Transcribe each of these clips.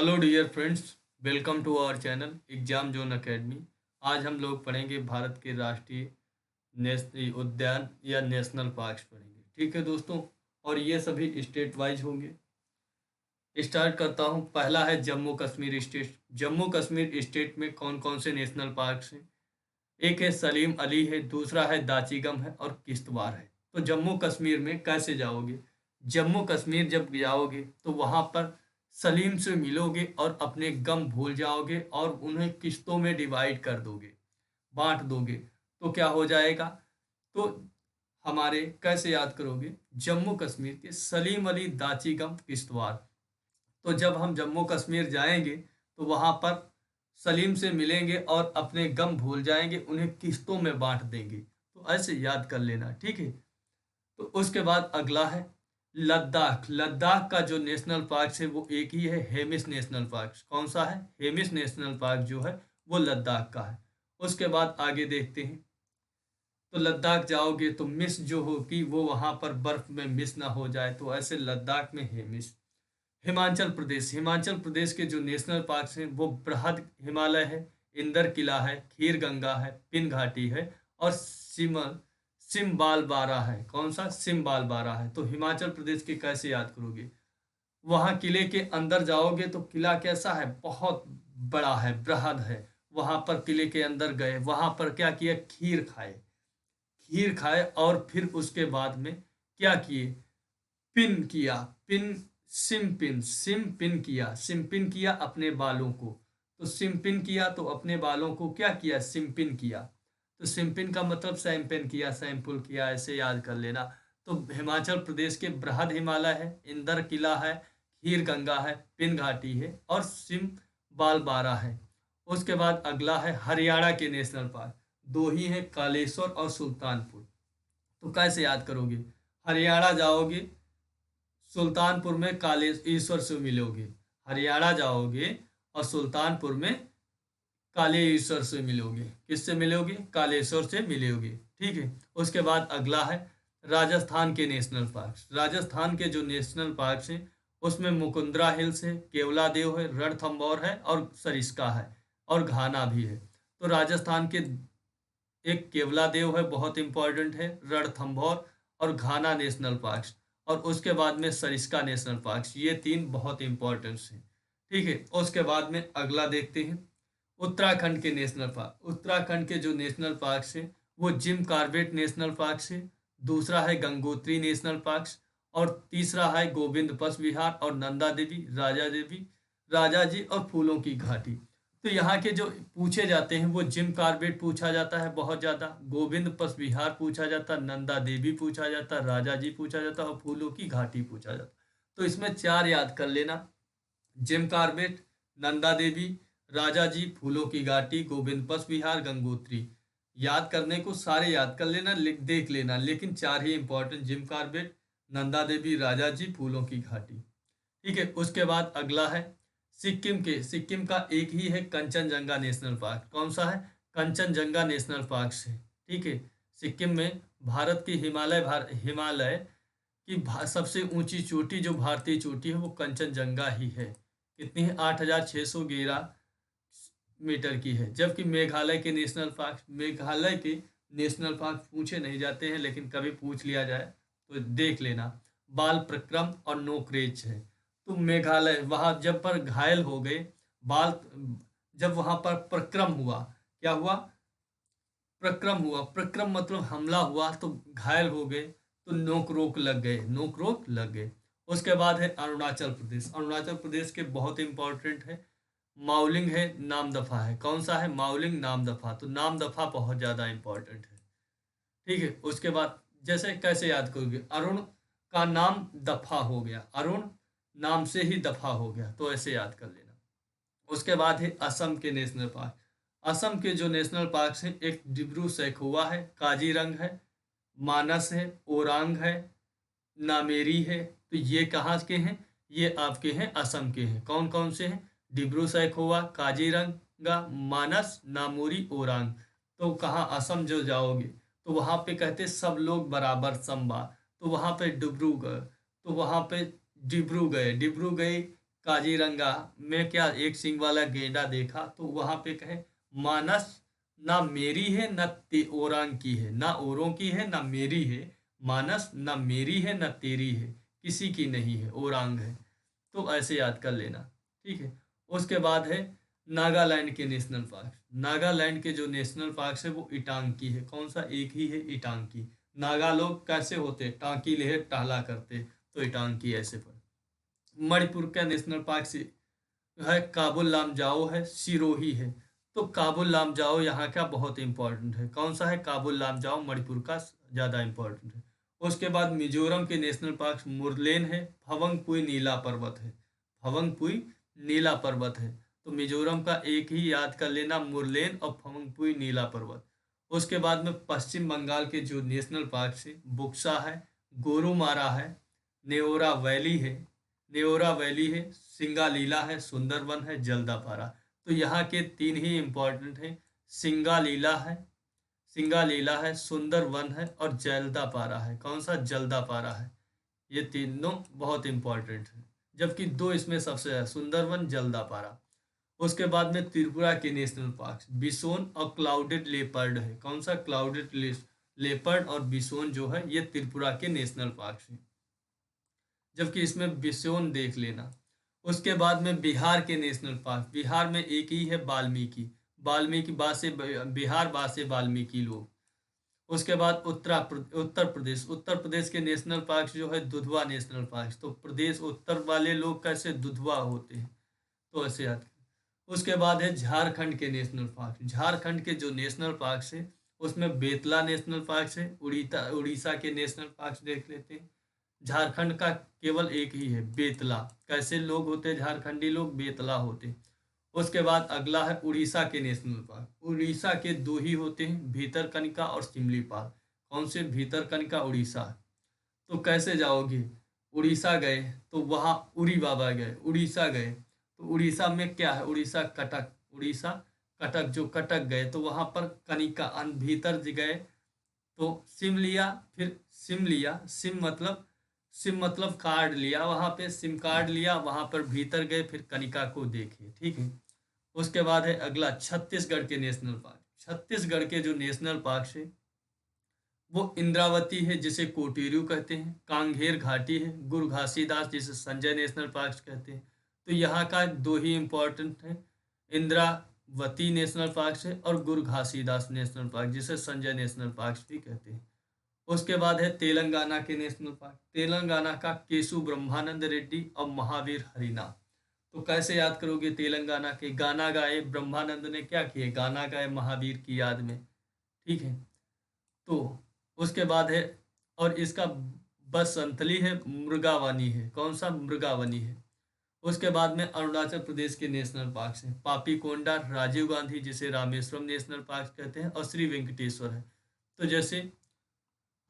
Hello dear friends, welcome to our channel exam zone academy. आज हम लोग पढ़ेंगे भारत के राष्ट्रीय नेशनल उद्यान या नेशनल पार्क्स पढ़ेंगे। ठीक है दोस्तों, और ये सभी स्टेट वाइज होंगे। स्टार्ट करता हूँ। पहला है जम्मू कश्मीर स्टेट। जम्मू कश्मीर स्टेट में कौन कौन से नेशनल पार्क्स हैं? एक है सलीम अली है, दूसरा है दाचिगम है और किश्तवाड़ है। तो जम्मू कश्मीर में कैसे जाओगे? जम्मू कश्मीर जब जाओगे तो वहाँ पर सलीम से मिलोगे और अपने गम भूल जाओगे और उन्हें किस्तों में डिवाइड कर दोगे, बांट दोगे। तो क्या हो जाएगा? तो हमारे कैसे याद करोगे? जम्मू कश्मीर के सलीम अली, दाचिगम, किश्तवाड़। तो जब हम जम्मू कश्मीर जाएंगे तो वहाँ पर सलीम से मिलेंगे और अपने गम भूल जाएंगे, उन्हें किस्तों में बांट देंगे। तो ऐसे याद कर लेना, ठीक है। तो उसके बाद अगला है लद्दाख। लद्दाख का जो नेशनल पार्क है वो एक ही है, हेमिस नेशनल पार्क। कौन सा है? हेमिस नेशनल पार्क जो है वो लद्दाख का है। उसके बाद आगे देखते हैं। तो लद्दाख जाओगे तो मिस जो होगी वो वहाँ पर बर्फ में मिस ना हो जाए, तो ऐसे लद्दाख में हेमिस। हिमाचल प्रदेश। हिमाचल प्रदेश के जो नेशनल पार्क हैं वो बृहद हिमालय है, इंदर किला है, खीर गंगा है, पिन घाटी है और सिमबाल बारा है। कौन सा? सिमबाल बारा है। तो हिमाचल प्रदेश के कैसे याद करोगे? वहां किले के अंदर जाओगे तो किला कैसा है? बहुत बड़ा है, बृहद है। वहां पर किले के अंदर गए, वहां पर क्या किया? खीर खाए। खीर खाए और फिर उसके बाद में क्या किए? पिन किया। पिन, सिम पिन किया। सिम पिन किया अपने बालों को। तो सिम पिन किया तो अपने बालों को क्या किया? सिम पिन किया। तो सिम पिन का मतलब सैम्पन किया, सैंपल किया, ऐसे याद कर लेना। तो हिमाचल प्रदेश के बृहद हिमालय है, इंदर किला है, खीर गंगा है, पिन घाटी है और सिम बाल बारा है। उसके बाद अगला है हरियाणा के नेशनल पार्क। दो ही हैं, कालेश्वर और सुल्तानपुर। तो कैसे याद करोगे? हरियाणा जाओगे, सुल्तानपुर में कालेश्वर से मिलोगे। हरियाणा जाओगे और सुल्तानपुर में कालेश्वर से मिलोगे। किससे मिलोगे? कालेश्वर से मिलोगे। ठीक है। उसके बाद अगला है राजस्थान के नेशनल पार्क। राजस्थान के जो नेशनल पार्क हैं उसमें मुकुंदरा हिल्स है, केवलादेव है, रणथंभौर है और सरिस्का है और घाना भी है। तो राजस्थान के एक केवलादेव है, बहुत इंपॉर्टेंट है, रणथंभौर और घाना नेशनल पार्क, और उसके बाद में सरिस्का नेशनल पार्क। ये तीन बहुत इंपॉर्टेंट हैं। ठीक है। उसके बाद में अगला देखते हैं उत्तराखंड के नेशनल पार्क। उत्तराखंड के जो नेशनल पार्क हैं वो जिम कॉर्बेट नेशनल पार्क है, दूसरा है गंगोत्री नेशनल पार्क और तीसरा है गोविंद पशु विहार और नंदा देवी, राजा जी और फूलों की घाटी। तो यहाँ के जो पूछे जाते हैं वो जिम कॉर्बेट पूछा जाता है बहुत ज़्यादा, गोविंद पशु विहार पूछा जाता, नंदा देवी पूछा जाता, राजा जी पूछा जाता और फूलों की घाटी पूछा जाता। तो इसमें चार याद कर लेना: जिम कॉर्बेट, नंदा देवी, राजा जी, फूलों की घाटी, गोविंद पशु विहार, गंगोत्री। याद करने को सारे याद कर लेना, देख लेना, लेकिन चार ही important: Jim Corbett, Nanda Devi, राजा जी, फूलों की घाटी। ठीक है। उसके बाद अगला है सिक्किम का एक ही है कंचनजंगा नेशनल पार्क। कौन सा है? कंचनजंगा नेशनल पार्क है। ठीक है। सिक्किम में भारत की हिमालय की सबसे ऊंची चोटी, जो भारतीय चोटी है, वो कंचनजंगा ही है। कितनी है? 8,611 मीटर की है। जबकि मेघालय के नेशनल पार्क पूछे नहीं जाते हैं, लेकिन कभी पूछ लिया जाए तो देख लेना। बाल प्रक्रम और नोकरेच है। तो मेघालय वहां जब पर घायल हो गए, बाल, जब वहां पर प्रक्रम हुआ, क्या हुआ? प्रक्रम हुआ। प्रक्रम मतलब हमला हुआ, तो घायल हो गए, तो नोक रोक लग गए। उसके बाद है अरुणाचल प्रदेश। अरुणाचल प्रदेश के बहुत इंपॉर्टेंट है, माउलिंग है, नामदफा है। कौन सा है? माउलिंग, नामदफा। तो नामदफा बहुत ज्यादा इंपॉर्टेंट है। ठीक है। उसके बाद जैसे कैसे याद करोगे? अरुण का नाम दफा हो गया, अरुण नाम से ही दफा हो गया, तो ऐसे याद कर लेना। उसके बाद है असम के नेशनल पार्क। असम के जो नेशनल पार्क हैं, एक डिब्रू सैखोवा है, काजीरंग है, मानस है, ओरांग है, नामेरी है। तो ये कहाँ के हैं? ये आपके हैं असम के हैं। कौन कौन से हैं? डिब्रू सैखोवा, काजीरंगा, मानस, नामोरी, ओरांग। तो कहाँ? असम जो जाओगे तो वहाँ पे कहते सब लोग बराबर संबा। तो वहाँ पे डिब्रू गए, तो वहाँ पे डिब्रू गए, काजीरंगा में क्या एक सींग वाला गेंडा देखा, तो वहां पे कहे मानस ना मेरी है ना ओरांग की है, ना औरों की है ना मेरी है, मानस ना मेरी है ना तेरी है, किसी की नहीं है ओरांग है। तो ऐसे याद कर लेना, ठीक है। उसके बाद है नागालैंड के नेशनल पार्क। नागालैंड के जो नेशनल पार्क है वो इटांकी है। कौन सा? एक ही है, इटांकी। नागा लोग कैसे होते? टांकी लेह टहला करते, तो इटांकी ऐसे पर। मणिपुर का नेशनल पार्क से है काबुल लामजाओ है, सिरोही है। तो काबुल लामजाओ यहाँ का बहुत इंपॉर्टेंट है। कौन सा है? काबुल लामजाओ मणिपुर का ज़्यादा इंपॉर्टेंट है। उसके बाद मिजोरम के नेशनल पार्क मुरलेन है, फवंगपुई नीला पर्वत है। फवंगपुई नीला पर्वत है। तो मिजोरम का एक ही याद कर लेना, मुरलेन और फवंगपुई नीला पर्वत। उसके बाद में पश्चिम बंगाल के जो नेशनल पार्क है, बुक्सा है, गोरुमारा है, नेओरा वैली है, नेओरा वैली है, सिंगालीला है, सुंदरवन है, जल्दापारा। तो यहाँ के तीन ही इंपॉर्टेंट हैं। सिंगालीला है, सिंगालीला है, सुंदरवन है और जल्दापारा है। कौन सा? जल्दापारा है। ये तीनों बहुत इंपॉर्टेंट है, जबकि दो इसमें सबसे है, सुंदरवन, जल्दापारा। उसके बाद में त्रिपुरा के नेशनल पार्क बिसोन और क्लाउडेड लेपर्ड है। कौन सा? क्लाउडेड लेपर्ड और बिसोन जो है ये त्रिपुरा के नेशनल पार्क है, जबकि इसमें बिसोन देख लेना। उसके बाद में बिहार के नेशनल पार्क, बिहार में एक ही है, वाल्मीकि। वाल्मीकि बासे बिहार बासे वाल्मीकि लोग। उसके बाद उत्तर प्रदेश के नेशनल पार्क जो है दुधवा नेशनल पार्क। तो प्रदेश उत्तर वाले लोग कैसे? दुधवा होते हैं, तो ऐसे याद करें। उसके बाद है झारखंड के नेशनल पार्क। झारखंड के जो नेशनल पार्क है उसमें बेतला नेशनल पार्क है, उड़ीसा के नेशनल पार्क देख लेते हैं। झारखंड का केवल एक ही है, बेतला। कैसे लोग होते हैं झारखंडी लोग? बेतला होते। उसके बाद अगला है उड़ीसा के नेशनल पार्क। उड़ीसा के दो ही होते हैं, भीतरकनिका और सिमलीपाल। कौन से? भीतरकनिका उड़ीसा। तो कैसे जाओगे? उड़ीसा गए तो वहाँ उड़ी बाबा गए, उड़ीसा गए तो उड़ीसा में क्या है? उड़ीसा कटक, उड़ीसा कटक, जो कटक गए तो वहाँ पर कनिका भीतर गए तो सिम लिया, फिर सिम लिया, सिम मतलब कार्ड लिया, वहां पे सिम कार्ड लिया, वहां पर भीतर गए, फिर कनिका को देखे, ठीक है। उसके बाद है अगला छत्तीसगढ़ के नेशनल पार्क। छत्तीसगढ़ के जो नेशनल पार्क है वो इंद्रावती है, जिसे कोटेरू कहते हैं, कांगेर घाटी है, गुरु घासीदास जिसे संजय नेशनल पार्क कहते हैं। तो यहाँ का दो ही इम्पोर्टेंट है, इंद्रावती नेशनल पार्क है और गुरु घासीदास नेशनल पार्क जिसे संजय नेशनल पार्क भी कहते हैं। उसके बाद है तेलंगाना के नेशनल पार्क। तेलंगाना का केशु ब्रह्मानंद रेड्डी और महावीर हरिना। तो कैसे याद करोगे? तेलंगाना के गाना गाए ब्रह्मानंद ने क्या किए? गाना गाए महावीर की याद में, ठीक है। तो उसके बाद है, और इसका बसंतली है, मृगावनी है। कौन सा? मृगावनी है। उसके बाद में अरुणाचल प्रदेश के नेशनल पार्क हैं, पापी कोंडा, राजीव गांधी जिसे रामेश्वरम नेशनल पार्क कहते हैं और श्री वेंकटेश्वर है। तो जैसे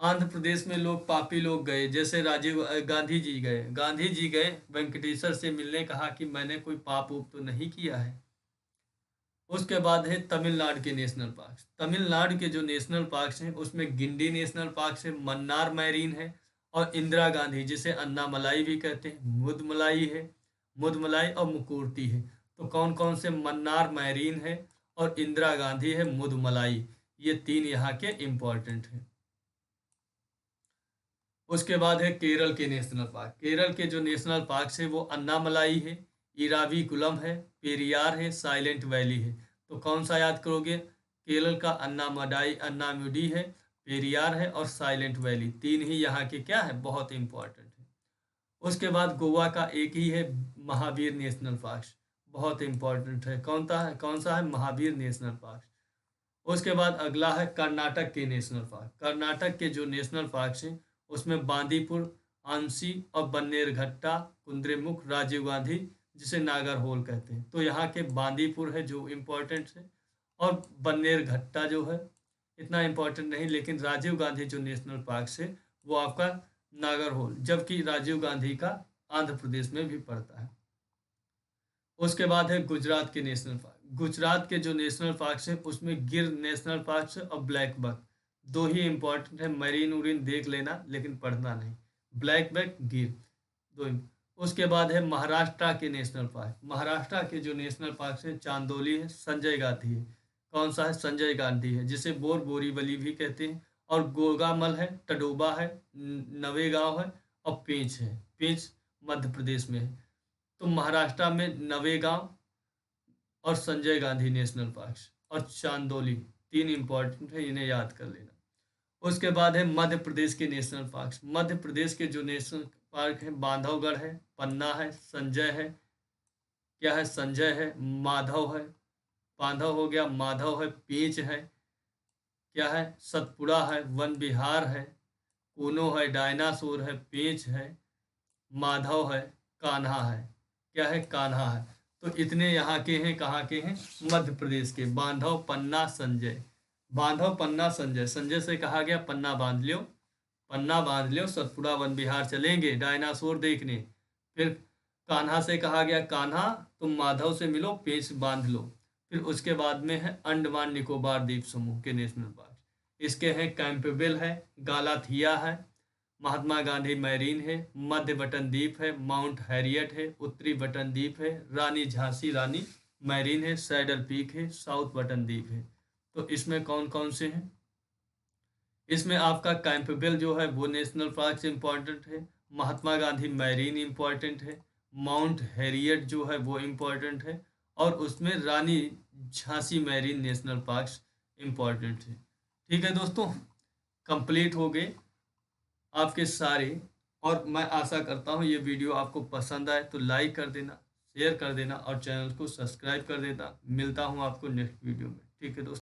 आंध्र प्रदेश में लोग पापी लोग गए, जैसे गांधी जी गए वेंकटेश्वर से मिलने, कहा कि मैंने कोई पाप उप तो नहीं किया है। उसके बाद है तमिलनाडु के नेशनल पार्क। तमिलनाडु के जो नेशनल पार्क हैं उसमें गिंडी नेशनल पार्क है, मन्नार मैरीन है और इंदिरा गांधी जिसे अन्नामलाई भी कहते हैं, मुदमलाई है, मुदमलाई और मुकुर्ती है। तो कौन कौन से? मन्नार मैरीन है और इंदिरा गांधी है, मुदमलाई। ये तीन यहाँ के इम्पोर्टेंट हैं। उसके बाद है केरल के नेशनल पार्क। केरल के जो नेशनल पार्क है वो अन्नामलाई है, इराविकुलम है, पेरियार है, साइलेंट वैली है। तो कौन सा याद करोगे? केरल का अन्नामुडी है, पेरियार है और साइलेंट वैली। तीन ही यहाँ के क्या है? बहुत इंपॉर्टेंट है। उसके बाद गोवा का एक ही है, महावीर नेशनल पार्क, बहुत इंपॉर्टेंट है। कौन सा है? Mahavir national park. उसके बाद अगला है कर्नाटक के नेशनल पार्क। कर्नाटक के जो नेशनल पार्क हैं उसमें बांदीपुर, आंसी और बन्नेरघट्टा, कुद्रेमुख, राजीव गांधी जिसे नागरहोल कहते हैं। तो यहाँ के बांदीपुर है जो इम्पोर्टेंट है और बन्नेरघट्टा जो है इतना इम्पोर्टेंट नहीं, लेकिन राजीव गांधी जो नेशनल पार्क है वो आपका नागरहोल, जबकि राजीव गांधी का आंध्र प्रदेश में भी पड़ता है। उसके बाद है गुजरात के नेशनल पार्क। गुजरात के जो नेशनल पार्क है उसमें गिर नेशनल पार्क है और ब्लैक बक, दो ही इंपॉर्टेंट है। मरीन उरीन देख लेना लेकिन पढ़ना नहीं, ब्लैक बक, गिर, दो। उसके बाद है महाराष्ट्र के नेशनल पार्क। महाराष्ट्र के जो नेशनल पार्क है, चांदोली है, संजय गांधी है। कौन सा है? संजय गांधी है, जिसे बोरीवली भी कहते हैं। और गोगामल है, टडोबा है, नवेगांव है और पेंच है। पेंच मध्य प्रदेश में है। तो महाराष्ट्र में नवेगांव और संजय गांधी नेशनल पार्क और चांदोली, 3 इंपॉर्टेंट है, इन्हें याद कर लेना। उसके बाद है मध्य प्रदेश के नेशनल पार्क। मध्य प्रदेश के जो नेशनल पार्क है, बांधवगढ़ है, पन्ना है, संजय है, क्या है? संजय है, माधव है, बांधव हो गया, माधव है, पेंच है, क्या है? सतपुड़ा है, वन विहार है, कूनो है, डायनासोर है, पेंच है, माधव है, कान्हा है, क्या है? कान्हा है। तो इतने यहाँ के हैं, कहाँ के हैं? मध्य प्रदेश के। बांधव, पन्ना, संजय। बांधव, पन्ना, संजय। संजय से कहा गया पन्ना बांध लियो, पन्ना बांध लियो, सतपुड़ा वन विहार चलेंगे डायनासोर देखने। फिर कान्हा से कहा गया कान्हा तुम माधव से मिलो, पेंच बांध लो। फिर उसके बाद में है अंडमान निकोबार द्वीप समूह के नेशनल पार्क। इसके हैं कैंपबेल है, गालाथिया है, महात्मा गांधी मैरीन है, मध्य बटन द्वीप है, माउंट हैरियट है, उत्तरी बटन द्वीप है, रानी झांसी रानी मैरीन है, सैडल पीक है, साउथ बटन द्वीप है। तो इसमें कौन कौन से हैं? इसमें आपका कैंपबेल जो है वो नेशनल पार्क से इम्पोर्टेंट है, महात्मा गांधी मैरीन इम्पोर्टेंट है, माउंट हैरियट जो है वो इम्पोर्टेंट है, और उसमें Rani Jhansi marine national park important है। ठीक है दोस्तों, कंप्लीट हो गए आपके सारे। और मैं आशा करता हूँ ये वीडियो आपको पसंद आए तो लाइक कर देना, शेयर कर देना और चैनल को सब्सक्राइब कर देना। मिलता हूँ आपको नेक्स्ट वीडियो में। ठीक है दोस्तों।